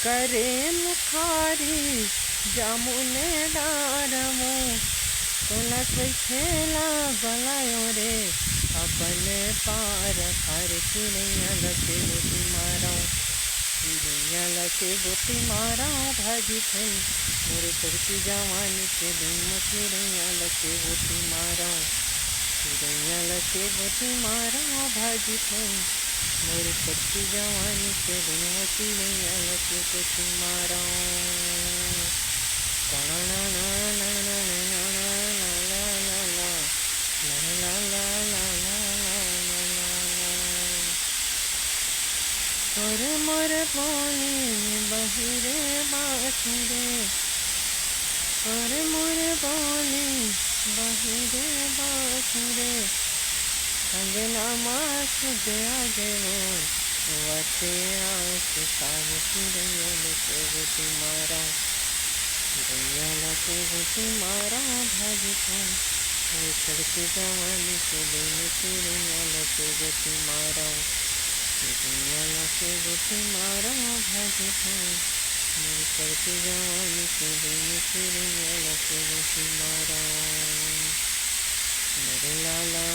करे मुखारी जामुने डारमो तोला कोई खेला बलायो रे अपने पार हर चिड़ैया लके गोटी मारा चिड़ैया लके गोटी मारा भाजी थे मोरे करती जवानी के दिन चिड़ैया लके गोटी मारा चिड़ैया लके गोटी मारा भाजी थे मोरे करती जवानी के दिन चिड़ैया लके गोटी मारा तोरे मोरे बोले बहिरे बासुरे तोरे मोरे बोले बहिरे बासुरे अंगना मास दे आगे वो वटे आस काग चिड़ैया लके गोटी मारा चिड़ैया लके गोटी मारा भाजी थे वो चढ़ती जवानी के दिन चिड़ैया लके गोटी मारा चिड़ैया लके गोटी मारा भाजी थे मेरी चढ़ती जवानी के दिन चिड़ैया लके गोटी मारा मेरे लाला